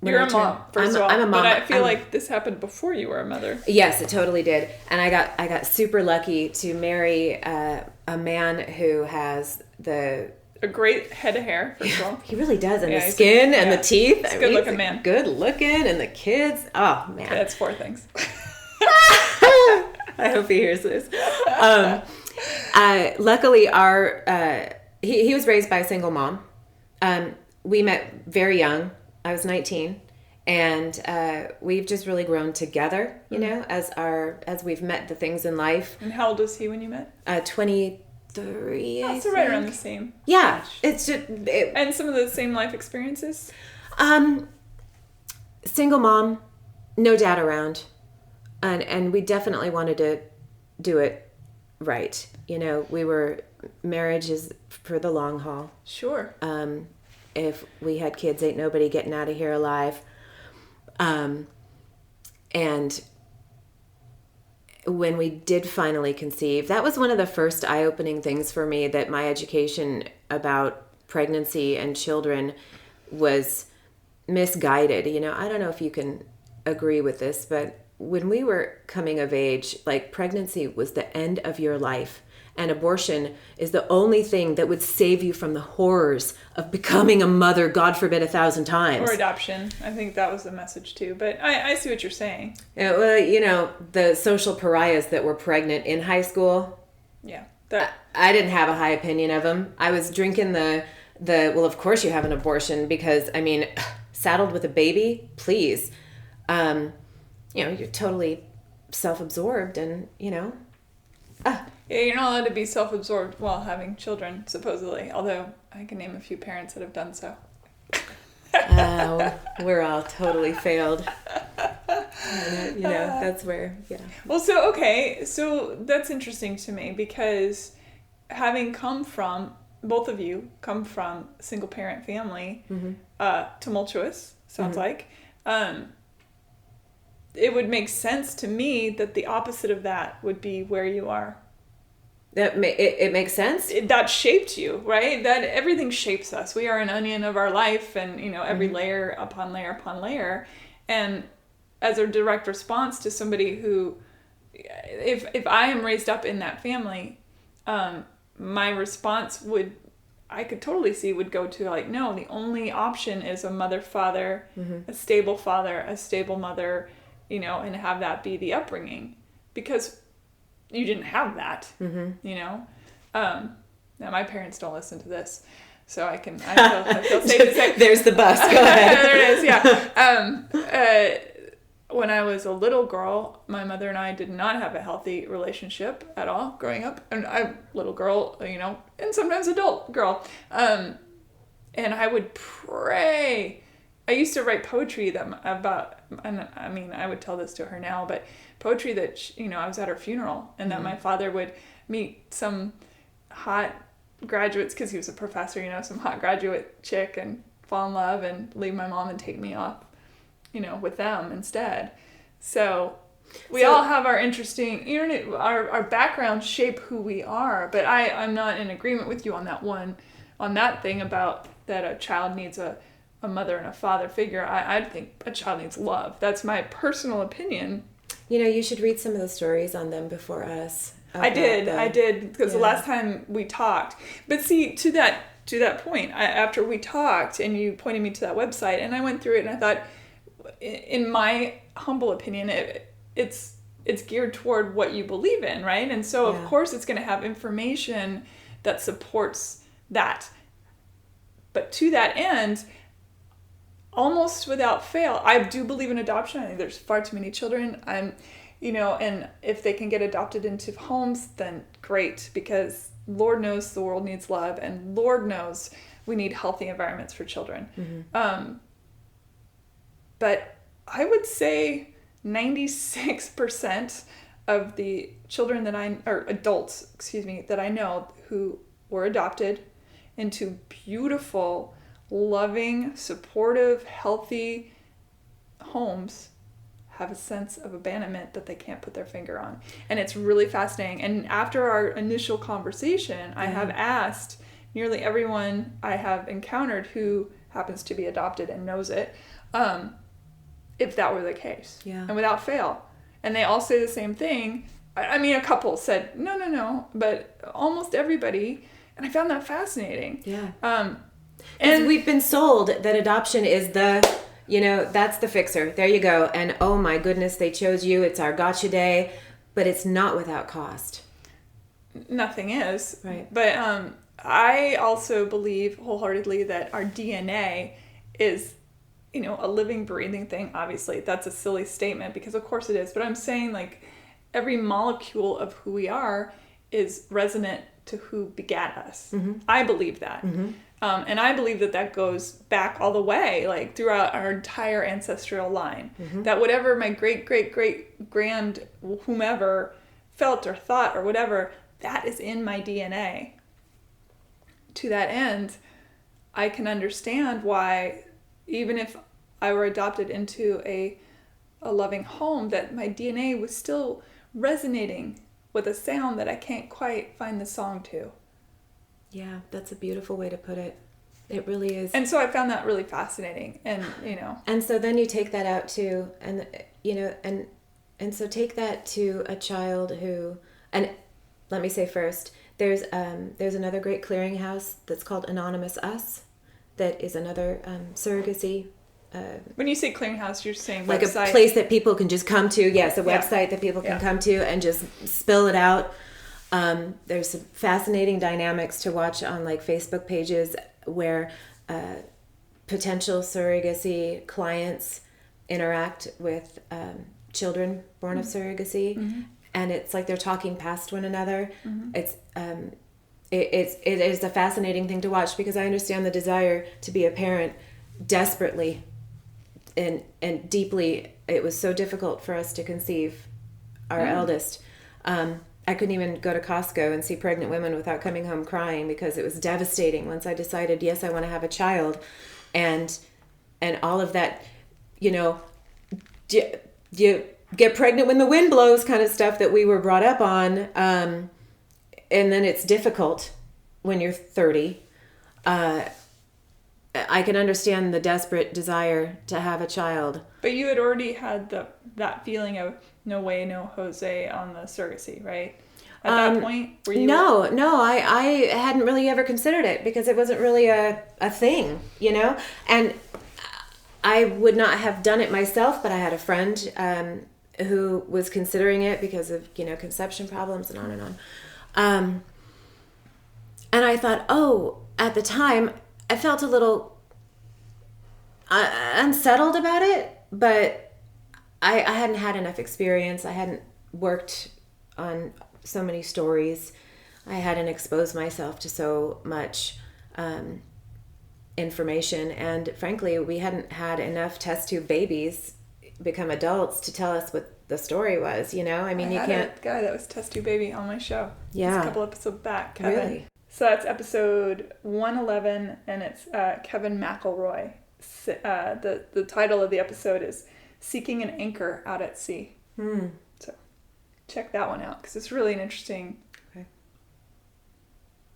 mom, first of all. I'm a mom. But I feel like this happened before you were a mother. Yes, it totally did. And I got super lucky to marry a man who has a great head of hair, first of all. He really does. And the skin and the teeth. He's a good looking man. Good looking. And the kids. Oh, man. Okay, that's 4 things. I hope he hears this. Luckily, he was raised by a single mom. We met very young. I was 19. And we've just really grown together, you know, as we've met the things in life. And how old was he when you met? 23, so right around the same. Yeah. Age. It's just... and some of the same life experiences? Single mom, no dad around. And we definitely wanted to do it right. You know, marriage is for the long haul. Sure. If we had kids, ain't nobody getting out of here alive. And when we did finally conceive, that was one of the first eye-opening things for me, that my education about pregnancy and children was misguided. You know, I don't know if you can agree with this, but when we were coming of age, like, pregnancy was the end of your life. And abortion is the only thing that would save you from the horrors of becoming a mother, God forbid, 1,000 times. Or adoption. I think that was the message too. But I see what you're saying. Yeah, well, the social pariahs that were pregnant in high school. Yeah. I didn't have a high opinion of them. I was drinking well, of course you have an abortion because, saddled with a baby, please. You're totally self-absorbed and, Yeah, you're not allowed to be self-absorbed while having children, supposedly. Although I can name a few parents that have done so. We're all totally failed. That's where, yeah. Well, so that's interesting to me because having both of you come from a single-parent family, tumultuous, sounds like, it would make sense to me that the opposite of that would be where you are. It makes sense? That shaped you, right? That everything shapes us. We are an onion of our life and, every layer upon layer upon layer. And as a direct response to somebody who, if I am raised up in that family, my response I could totally see would go to like, no, the only option is a mother, father, a stable mother, and have that be the upbringing because you didn't have that, Now my parents don't listen to this, so I feel safe to say. There's the bus. Go ahead. There it is. Yeah. When I was a little girl, my mother and I did not have a healthy relationship at all growing up, and little girl, and sometimes adult girl, and I would pray. I used to write poetry about, and I would tell this to her now, but poetry that, I was at her funeral and that my father would meet some hot graduates, because he was a professor, some hot graduate chick and fall in love and leave my mom and take me off, with them instead. So we all have our interesting, our backgrounds shape who we are, but I'm not in agreement with you on that thing about that a child needs a mother and a father figure. I think a child needs love. That's my personal opinion. You should read some of the stories on them before us. I did, because the last time we talked. But see, to that point, after we talked and you pointed me to that website and I went through it and I thought, in my humble opinion, it's geared toward what you believe in, right? And so of course it's going to have information that supports that. But to that end, almost without fail, I do believe in adoption. I think there's far too many children. And if they can get adopted into homes, then great, because Lord knows the world needs love, and Lord knows we need healthy environments for children. But I would say 96% of the children adults that I know who were adopted into beautiful, loving, supportive, healthy homes have a sense of abandonment that they can't put their finger on. And it's really fascinating. And after our initial conversation, I have asked nearly everyone I have encountered who happens to be adopted and knows it, if that were the case. Yeah. And without fail. And they all say the same thing. A couple said, no, but almost everybody. And I found that fascinating. Yeah. And we've been sold that adoption is that's the fixer. There you go. And oh my goodness, they chose you. It's our gotcha day. But it's not without cost. Nothing is. Right. But I also believe wholeheartedly that our DNA is, a living, breathing thing. Obviously, that's a silly statement because of course it is. But I'm saying like every molecule of who we are is resonant to who begat us. Mm-hmm. I believe that. Mm-hmm. And I believe that goes back all the way, like throughout our entire ancestral line. Mm-hmm. That whatever my great, great, great grand whomever felt or thought or whatever, that is in my DNA. To that end, I can understand why, even if I were adopted into a loving home, that my DNA was still resonating with a sound that I can't quite find the song to. Yeah, that's a beautiful way to put it. It really is. And so I found that really fascinating. And, And so then you take that out to, and so take that to a child who, and let me say first, There's another great clearinghouse that's called Anonymous Us, that is another surrogacy. When you say clearinghouse, you're saying like website. A place that people can just come to. Yes, a website that people can come to and just spill it out. There's some fascinating dynamics to watch on like Facebook pages where potential surrogacy clients interact with children born of surrogacy, and it's like they're talking past one another. It's it is a fascinating thing to watch, because I understand the desire to be a parent desperately and deeply. It was so difficult for us to conceive our eldest. I couldn't even go to Costco and see pregnant women without coming home crying, because it was devastating once I decided, yes, I want to have a child. And all of that, you get pregnant when the wind blows kind of stuff that we were brought up on. And then it's difficult when you're 30. I can understand the desperate desire to have a child. But you had already had that feeling of no way, no Jose on the surrogacy, right? At that point? Were you No, I hadn't really ever considered it, because it wasn't really a thing, And I would not have done it myself, but I had a friend who was considering it because of, conception problems and on and on. And I thought, at the time, I felt a little unsettled about it, but I hadn't had enough experience. I hadn't worked on so many stories. I hadn't exposed myself to so much information. And frankly, we hadn't had enough test tube babies become adults to tell us what the story was, I mean, you can't... a guy that was test tube baby on my show. Yeah. It's a couple episodes back, Kevin. Really? So that's episode 111, and it's Kevin McElroy. The title of the episode is Seeking an Anchor Out at Sea. So check that one out, because it's really an interesting... Okay.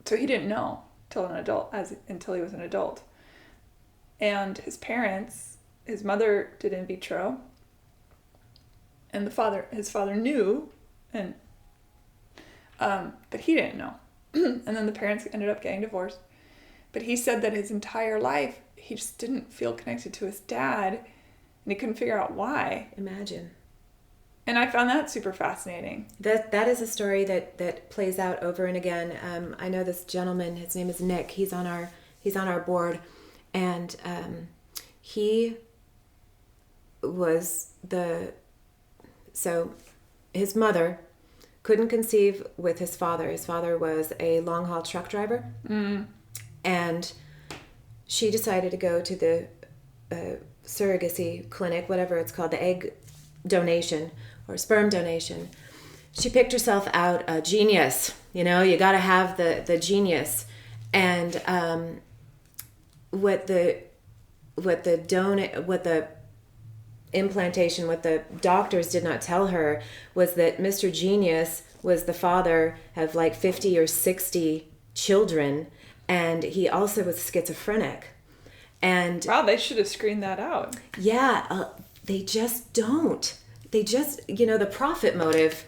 So he didn't know until he was an adult. And his parents, his mother did in vitro, and his father knew, and but he didn't know. And then the parents ended up getting divorced. But he said that his entire life, he just didn't feel connected to his dad, and he couldn't figure out why. Imagine. And I found that super fascinating. That is a story that plays out over and again. I know this gentleman, his name is Nick. He's on our board, and he was so his mother couldn't conceive with his father. His father was a long-haul truck driver. And she decided to go to the surrogacy clinic, whatever it's called, the egg donation or sperm donation. She picked herself out a genius. You got to have the genius. And what the implantation, what the doctors did not tell her was that Mr. Genius was the father of like 50 or 60 children, and he also was schizophrenic. And wow, they should have screened that out. Yeah, they just don't. They just, the profit motive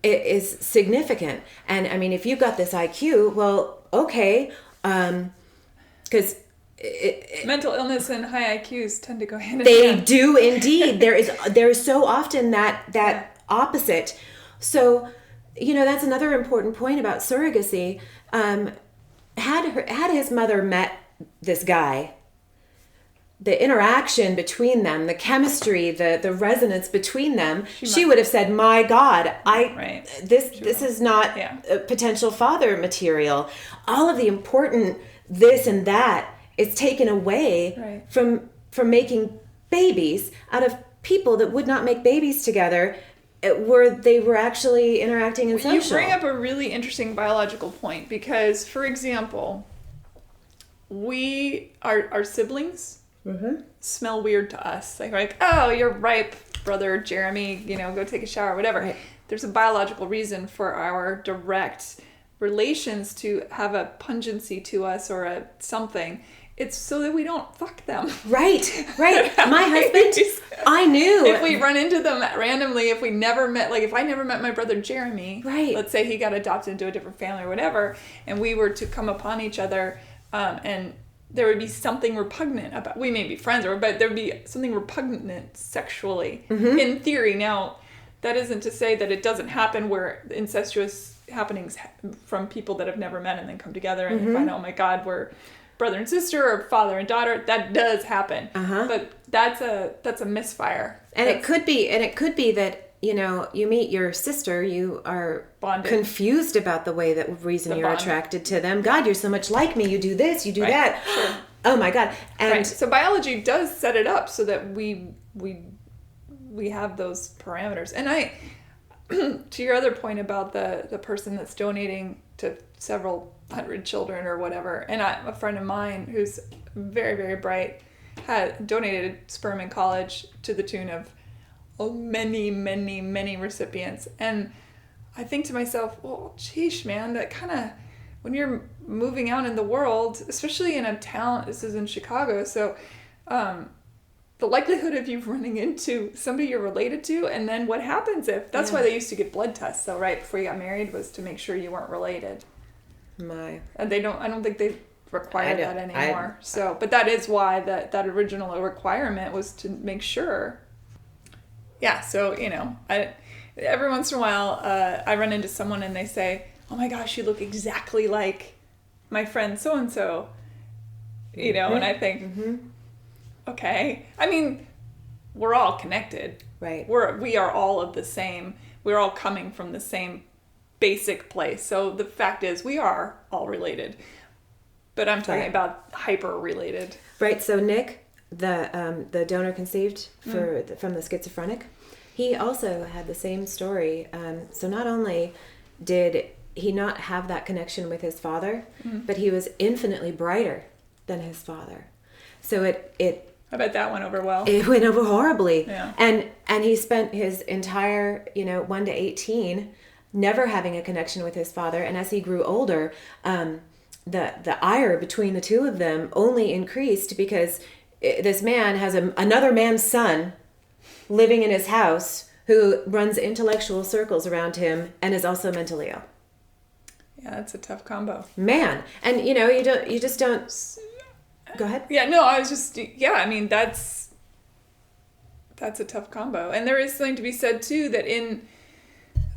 is significant. And I mean, if you've got this IQ, well, okay, because mental illness and high IQs tend to go hand in hand. They hand. do indeed. There is so often that opposite. So, that's another important point about surrogacy. Had his mother met this guy, the interaction between them, the chemistry, the resonance between them, she would have said, "My God, this is not potential father material." All of the important this and that is taken away from making babies out of people that would not make babies together, where they were actually interacting and social. You bring up a really interesting biological point, because, for example, our siblings smell weird to us. Like, oh, you're ripe, brother Jeremy, go take a shower, whatever. Right. There's a biological reason for our direct relations to have a pungency to us or a something. it's so that we don't fuck them. Right. My husband, I knew. If we run into them randomly, if we never met, like if I never met my brother Jeremy, right. Let's say he got adopted into a different family or whatever, and we were to come upon each other, and there would be something repugnant about, we may be friends, but there would be something repugnant sexually, in theory. Now, that isn't to say that it doesn't happen where incestuous happenings from people that have never met and then come together and find out, oh my God, we're brother and sister or father and daughter. That does happen. But that's a misfire. And it could be that, you meet your sister, you are bonded, confused about the reason you're attracted to them. God, you're so much like me. You do this, you do that. Sure. Oh my God. And so biology does set it up so that we have those parameters. And I, to your other point about the person that's donating to several hundred children or whatever, and a friend of mine who's very, very bright had donated sperm in college to the tune of many, many, many recipients. And I think to myself, well, sheesh, man, that kind of, when you're moving out in the world, especially in a town, this is in Chicago, so the likelihood of you running into somebody you're related to, and then what happens if, that's why they used to get blood tests, though, right, before you got married, was to make sure you weren't related. And I don't think they require that anymore. But that is why that original requirement was to make sure. Yeah, so, every once in a while, I run into someone and they say, oh my gosh, you look exactly like my friend so-and-so, and I think, okay. I mean, we're all connected. Right. We are all of the same. We're all coming from the same basic place. So the fact is, we are all related. But I'm talking about hyper related. Right. So Nick, the donor conceived from the schizophrenic, he also had the same story. So not only did he not have that connection with his father, but he was infinitely brighter than his father. So I bet that went over well. It went over horribly. Yeah. And he spent his entire, 1 to 18 never having a connection with his father. And as he grew older, the ire between the two of them only increased because this man has another man's son living in his house who runs intellectual circles around him and is also mentally ill. Yeah, that's a tough combo. Man. And, you just don't... Go ahead. Yeah, no, I was just... Yeah, I mean, that's a tough combo. And there is something to be said, too, that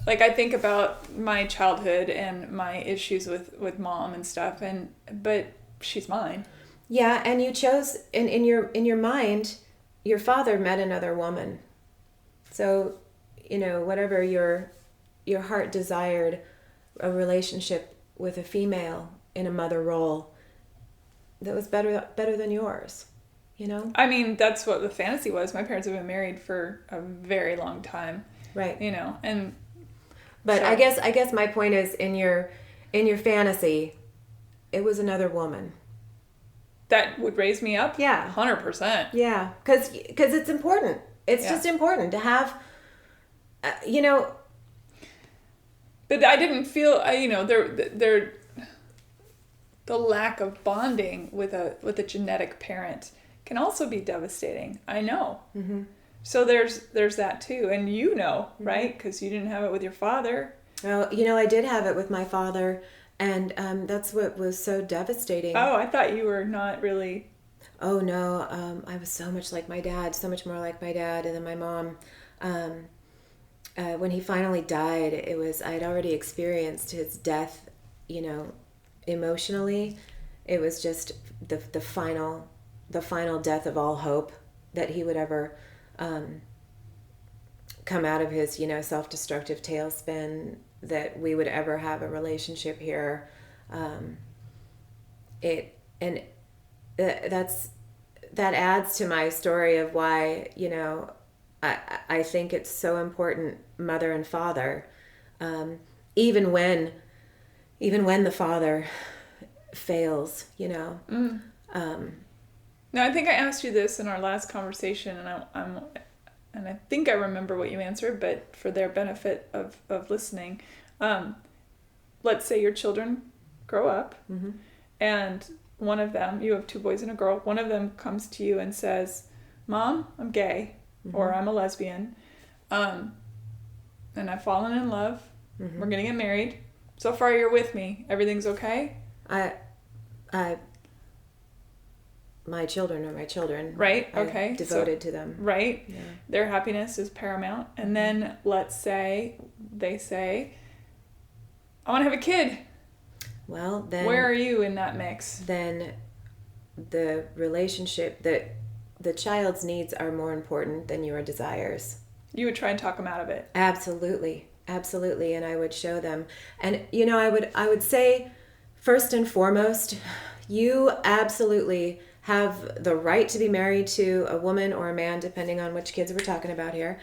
I think about my childhood and my issues with mom and stuff, but she's mine. Yeah, and you chose, in your mind, your father met another woman. So, whatever your heart desired, a relationship with a female in a mother role that was better than yours, I mean, that's what the fantasy was. My parents have been married for a very long time, right? But I guess my point is, in your fantasy, it was another woman that would raise me up. Yeah, 100%. Yeah, because it's important. It's just important to have, But I didn't feel, the lack of bonding with a genetic parent can also be devastating. I know. Mm-hmm. So there's that too, and right? Because you didn't have it with your father. Oh, I did have it with my father, and that's what was so devastating. Oh, I thought you were not really. Oh no, I was so much like my dad, so much more like my dad, and then my mom. When he finally died, I'd already experienced his death, emotionally. It was just the final death of all hope that he would ever come out of his self-destructive tailspin, that we would ever have a relationship here. That adds to my story of why I think it's so important, mother and father, even when the father fails, No, I think I asked you this in our last conversation, and I think I remember what you answered, but for their benefit of listening, let's say your children grow up, and one of them, you have 2 boys and a girl, one of them comes to you and says, Mom, I'm gay, or I'm a lesbian, and I've fallen in love, we're going to get married, so far you're with me, everything's okay? My children are my children. Right, okay. I'm devoted to them. Right. Yeah. Their happiness is paramount. And then let's say they say, I want to have a kid. Well, then... Where are you in that mix? Then the relationship, that the child's needs are more important than your desires. You would try and talk them out of it. Absolutely. Absolutely. And I would show them. And, I would say, first and foremost, you absolutely have the right to be married to a woman or a man, depending on which kids we're talking about here.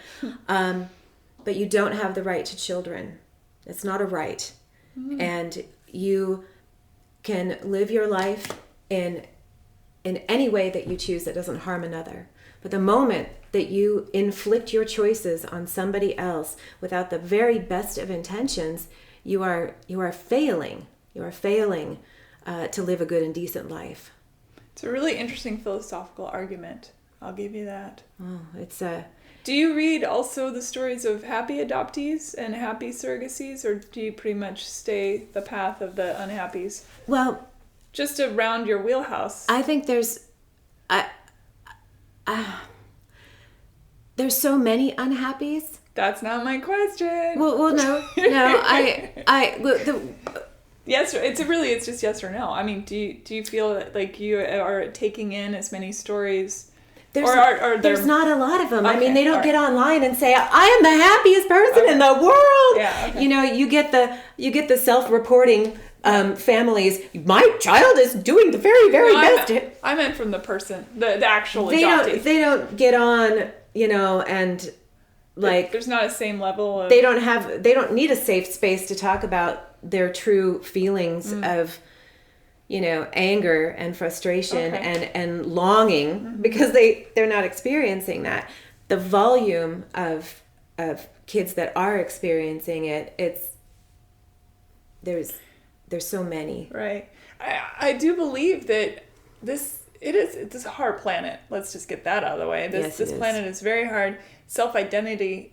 But you don't have the right to children. It's not a right. And you can live your life in any way that you choose that doesn't harm another. But the moment that you inflict your choices on somebody else without the very best of intentions, you are failing. You are failing to live a good and decent life. It's a really interesting philosophical argument. I'll give you that. Oh, it's Do you read also the stories of happy adoptees and happy surrogacies, or do you pretty much stay the path of the unhappies? Well, just around your wheelhouse. I think there's so many unhappies. That's not my question. Well, no. Yes, it's just yes or no. I mean, do you feel like you are taking in as many stories? There's not a lot of them. Okay, I mean, they don't get online and say, "I am the happiest person in the world." Yeah, okay. You get the self-reporting families. My child is doing the very, very best. I meant from the person, the actual adoptee. They don't get on, and like there's not a same level of. They don't need a safe space to talk about their true feelings of, anger and frustration and longing, because they're not experiencing that. The volume of kids that are experiencing it, there's so many. Right. I do believe that it's a hard planet. Let's just get that out of the way. This planet is very hard. Self-identity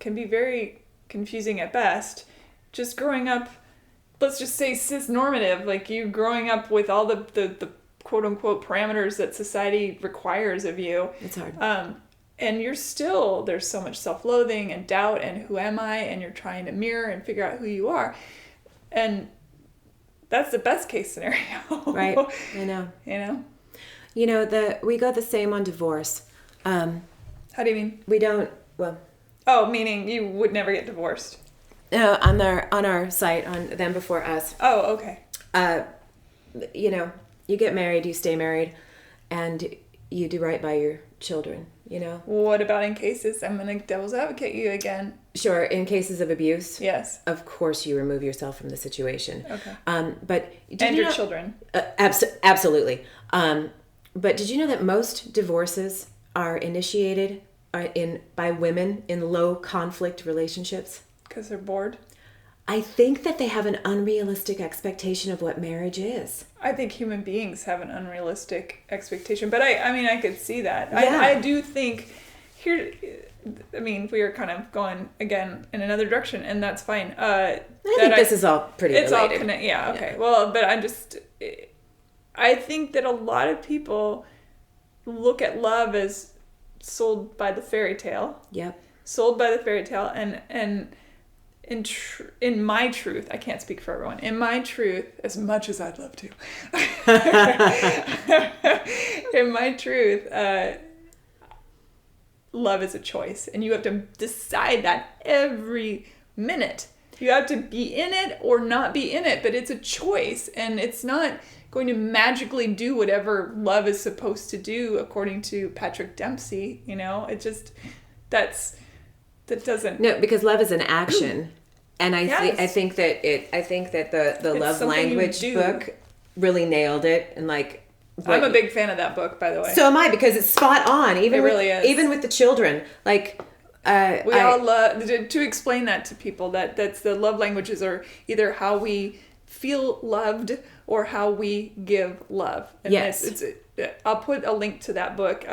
can be very confusing at best. Just growing up, let's just say cis-normative, like you growing up with all the quote-unquote parameters that society requires of you. It's hard. And there's so much self-loathing and doubt and who am I? And you're trying to mirror and figure out who you are. And that's the best case scenario. Right. I know. We go the same on divorce. How do you mean? We don't, well. Oh, meaning you would never get divorced. No, on our site, on Them Before Us. Oh, okay. You get married, you stay married, and you do right by your children, What about in cases, I'm going to devil's advocate you again. Sure, in cases of abuse. Yes. Of course you remove yourself from the situation. Okay. But your children. Absolutely. But did you know that most divorces are initiated by women in low conflict relationships? Because they're bored? I think that they have an unrealistic expectation of what marriage is. I think human beings have an unrealistic expectation, but I could see that. Yeah. I do think we are kind of going again in another direction, and that's fine. I think this is all pretty related. It's all connected. Yeah, okay. Yeah. Well, but I think that a lot of people look at love as sold by the fairy tale. Yep. Sold by the fairy tale, and in my truth, I can't speak for everyone. In my truth, as much as I'd love to, in my truth, love is a choice, and you have to decide that every minute. You have to be in it or not be in it, but it's a choice, and it's not going to magically do whatever love is supposed to do according to Patrick Dempsey. It just that doesn't. No, because love is an action, and I think that the love language book really nailed it, and like. I'm a big fan of that book, by the way. So am I, because it's spot on. Even it really is. Even with the children, like. We all love to explain that to people. That's the love languages are either how we feel loved or how we give love. And yes. I'll put a link to that book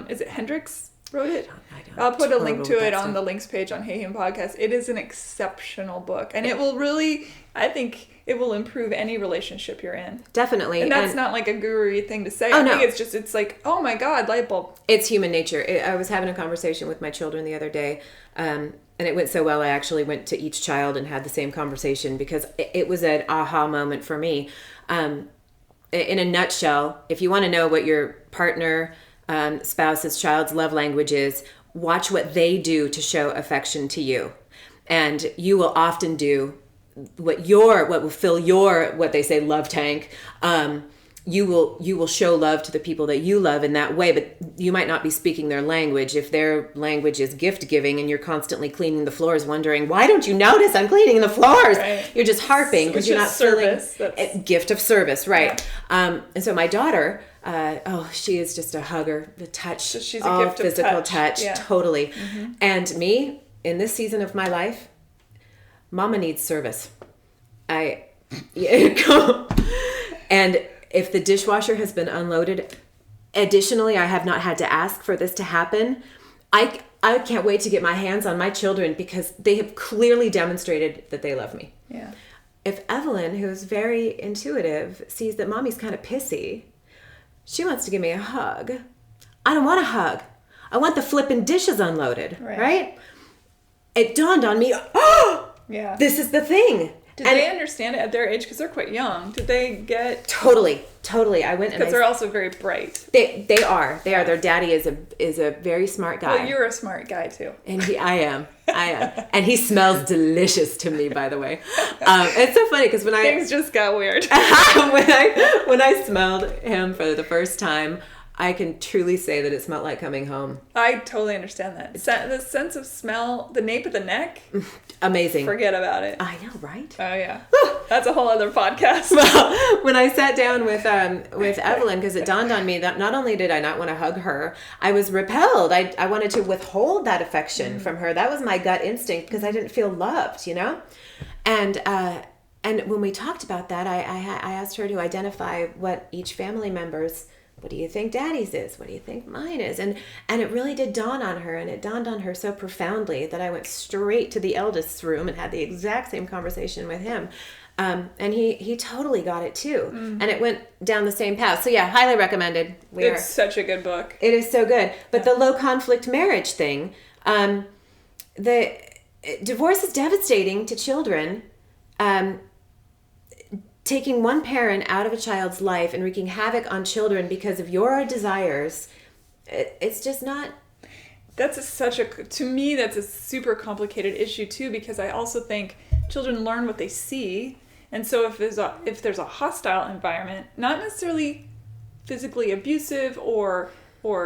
is it Hendricks wrote it? I'll put a link to it on the links page on Hey Human Podcast. It is an exceptional book, and it will really, I think it will improve any relationship you're in. Definitely. And that's not like a guru-y thing to say. Oh, I no. think it's like, oh my God, light bulb. It's human nature. I was having a conversation with my children the other day, and it went so well, I actually went to each child and had the same conversation because it was an aha moment for me. In a nutshell, if you want to know what your partner, spouse's child's love language is, watch what they do to show affection to you. And you will often do what will fill your, what they say, love tank. You will show love to the people that you love in that way, but you might not be speaking their language. If their language is gift giving and you're constantly cleaning the floors wondering, why don't you notice I'm cleaning the floors? Right. You're just harping because you're not service. Feeling gift of service. Right. Yeah. And so my daughter, she is just a hugger, the touch, so she's a gift physical of touch. Yeah. Totally. Mm-hmm. And me, in this season of my life, Mama needs service. And if the dishwasher has been unloaded, additionally, I have not had to ask for this to happen. I can't wait to get my hands on my children because they have clearly demonstrated that they love me. Yeah. If Evelyn, who is very intuitive, sees that Mommy's kind of pissy, she wants to give me a hug. I don't want a hug. I want the flippin' dishes unloaded, right? It dawned on me, yeah, this is the thing. Did they understand it at their age? Because they're quite young. Did they get... Totally. I went and because they're also very bright. They are. Their daddy is a very smart guy. Well, you're a smart guy too. And I am. And he smells delicious to me, by the way. It's so funny because things just got weird. when I smelled him for the first time, I can truly say that it smelled like coming home. I totally understand that. The sense of smell, the nape of the neck. Amazing. Forget about it. I know, right? Oh, yeah. That's a whole other podcast. Well, when I sat down with Evelyn, because it dawned on me that not only did I not want to hug her, I was repelled. I wanted to withhold that affection from her. That was my gut instinct because I didn't feel loved, you know? And when we talked about that, I asked her to identify what each family member's, what do you think Daddy's is? What do you think mine is? And it really did dawn on her, and it dawned on her so profoundly that I went straight to the eldest's room and had the exact same conversation with him. And he totally got it too. Mm-hmm. And it went down the same path. So yeah, highly recommended. It's such a good book. It is so good. But the low conflict marriage thing, the divorce is devastating to children. Taking one parent out of a child's life and wreaking havoc on children because of your desires, it's just not... To me, that's a super complicated issue too, because I also think children learn what they see. And so if there's a hostile environment, not necessarily physically abusive or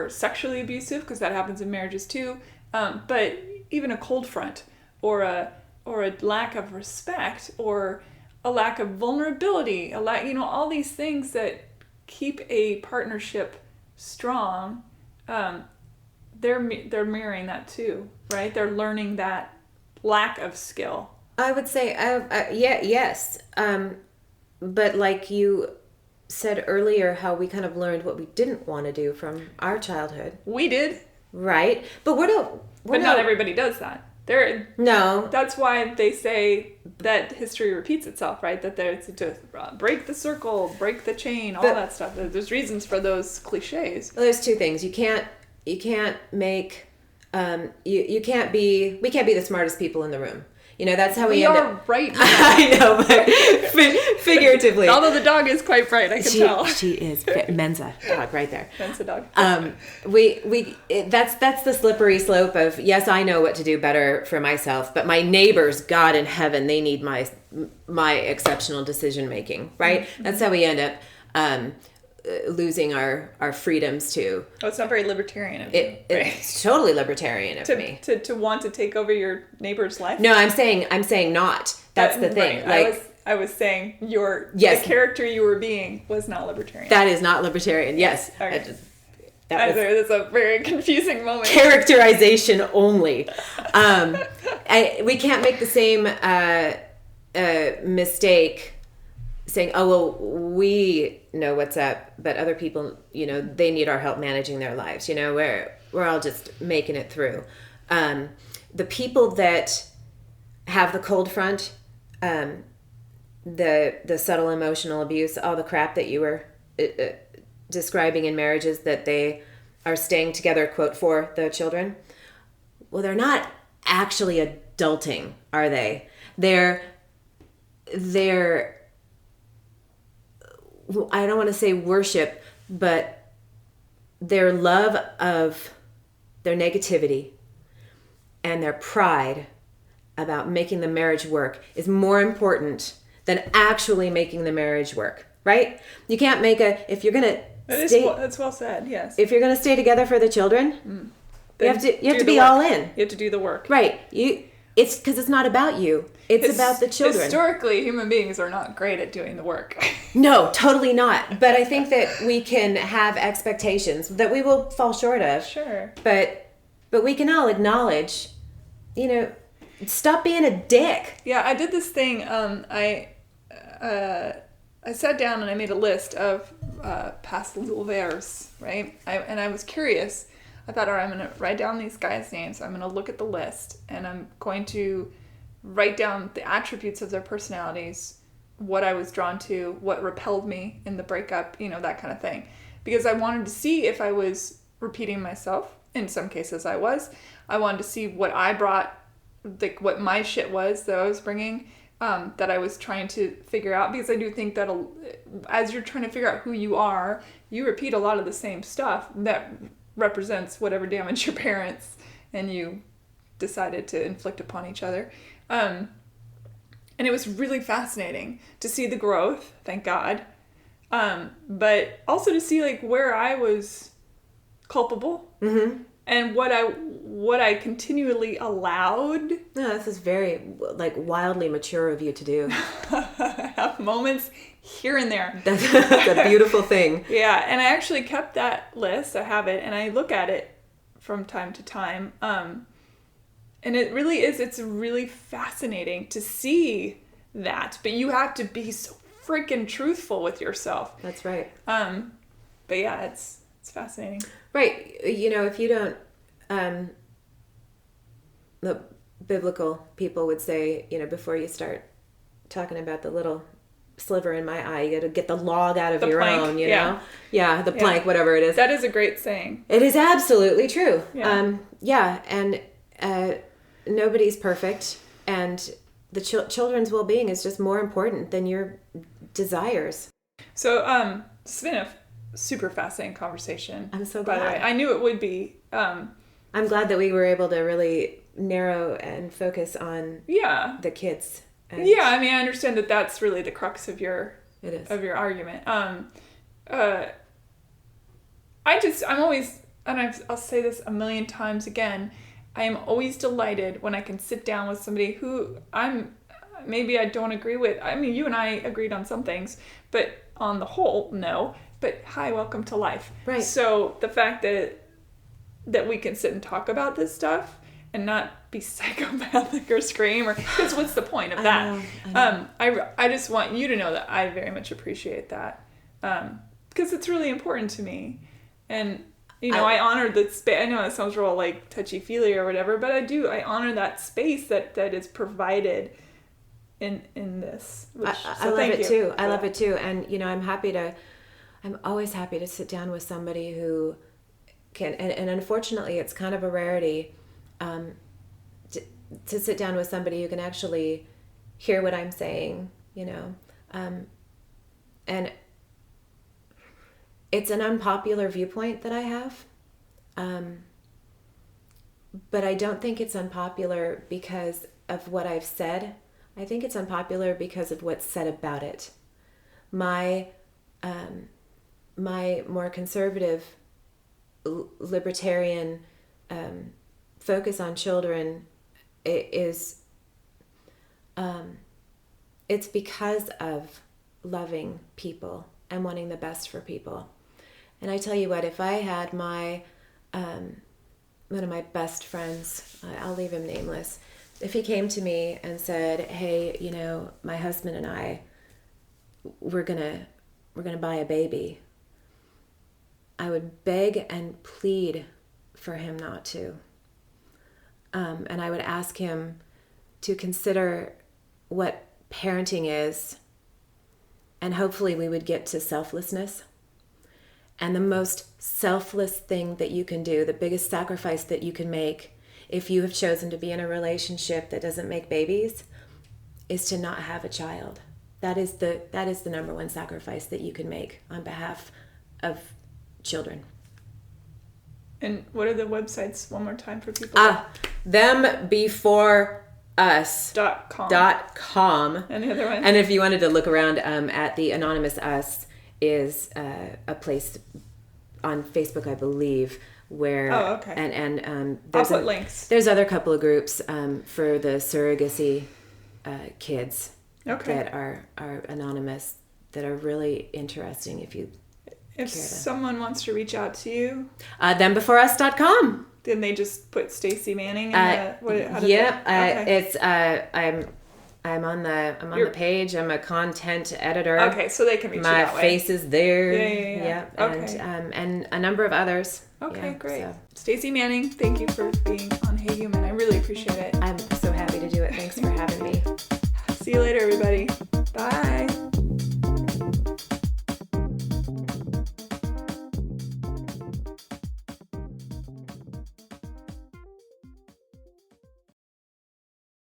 sexually abusive, because that happens in marriages too, but even a cold front or a lack of respect or a lack of vulnerability, all these things that keep a partnership strong, they're mirroring that too, right? They're learning that lack of skill. I would say, yes. But like you said earlier, how we kind of learned what we didn't want to do from our childhood. We did. Right. But not everybody does that. No. That's why they say that history repeats itself, right? That there's to break the circle, break the chain, all that stuff. There's reasons for those cliches. Well, there's two things. We can't make, we can't be the smartest people in the room. You know, that's how we end are up. Right now. I know, but figuratively. Although the dog is quite bright, I can tell. She is. Mensa dog right there. Mensa dog. That's the slippery slope of, yes, I know what to do better for myself, but my neighbors, God in heaven, they need my exceptional decision making, right? Mm-hmm. That's how we end up losing our freedoms too. Oh, it's not very libertarian of you. Right? It's totally libertarian of me. To want to take over your neighbor's life? No, I'm saying not. That's the thing. Right. I was saying the character you were being was not libertarian. That is not libertarian. Yes. Okay. That's a very confusing moment. Characterization only. We can't make the same mistake saying, oh, well, we know what's up, but other people, they need our help managing their lives. We're all just making it through. The people that have the cold front, the subtle emotional abuse, all the crap that you were describing in marriages, that they are staying together, quote, for the children. Well, they're not actually adulting, are they? They're I don't want to say worship, but their love of their negativity and their pride about making the marriage work is more important than actually making the marriage work, right? You can't make if you're going to that's well said, yes. If you're going to stay together for the children, you have to be all in. You have to do the work. Right. It's because it's not about you. It's about the children. Historically, human beings are not great at doing the work. No, totally not. But I think that we can have expectations that we will fall short of. Sure. But we can all acknowledge, stop being a dick. Yeah, I did this thing. I sat down and I made a list of past little vers, right? And I was curious. I thought, all right, I'm going to write down these guys' names. I'm going to look at the list, and I'm going to write down the attributes of their personalities, what I was drawn to, what repelled me in the breakup, that kind of thing. Because I wanted to see if I was repeating myself. In some cases I was. I wanted to see what I brought, like what my shit was that I was bringing, that I was trying to figure out. Because I do think that as you're trying to figure out who you are, you repeat a lot of the same stuff that represents whatever damage your parents and you decided to inflict upon each other. And it was really fascinating to see the growth, thank God. But also to see like where I was culpable, mm-hmm. and what I continually allowed. No, this is very wildly mature of you to do. I have moments here and there. That's a beautiful thing. Yeah, and I actually kept that list. I have it, and I look at it from time to time. And it really is. It's really fascinating to see that. But you have to be so freaking truthful with yourself. That's right. But yeah, it's fascinating. Right. If you don't, the biblical people would say, before you start talking about the little sliver in my eye, you got to get the log out of your plank, own, know? Yeah, the plank, whatever it is. That is a great saying. It is absolutely true. Yeah. And nobody's perfect, and the children's well-being is just more important than your desires. So, it's been a super fascinating conversation. I'm so glad. By the way, I knew it would be. I'm glad that we were able to really narrow and focus on the kids. Yeah, I mean, I understand that that's really the crux of your argument. I'm always, and I'll say this a million times again, I am always delighted when I can sit down with somebody who maybe I don't agree with. I mean, you and I agreed on some things, but on the whole, no. But hi, welcome to life. Right. So the fact that we can sit and talk about this stuff and not be psychopathic or scream, because what's the point of that? I know. I just want you to know that I very much appreciate that, because it's really important to me, and I honor the space. I know it sounds real like touchy-feely or whatever, but I honor that space that is provided in this. I love it too. I love it too, and I'm always happy to sit down with somebody who can, and unfortunately it's kind of a rarity, to sit down with somebody who can actually hear what I'm saying, and it's an unpopular viewpoint that I have, but I don't think it's unpopular because of what I've said. I think it's unpopular because of what's said about it. My more conservative, libertarian focus on children is it's because of loving people and wanting the best for people. And I tell you what, if I had my one of my best friends, I'll leave him nameless, if he came to me and said, hey, my husband and I, we're gonna buy a baby, I would beg and plead for him not to. And I would ask him to consider what parenting is, and hopefully we would get to selflessness. And the most selfless thing that you can do, the biggest sacrifice that you can make if you have chosen to be in a relationship that doesn't make babies, is to not have a child. That is the number one sacrifice that you can make on behalf of children. And what are the websites one more time for people? thembeforeus.com. And the other one? And if you wanted to look around at the Anonymous Us is a place on Facebook, I believe, where and there's I'll put links. There's other couple of groups for the surrogacy kids that are anonymous that are really interesting if someone wants to reach out to you, thembeforeus.com. Then they just put Stacy Manning. It's I'm on the page. I'm a content editor. Okay, so they can reach my you that way. face is there. Yeah. Okay. And a number of others. Okay, great. So. Stacy Manning, thank you for being on Hey Human. I really appreciate it.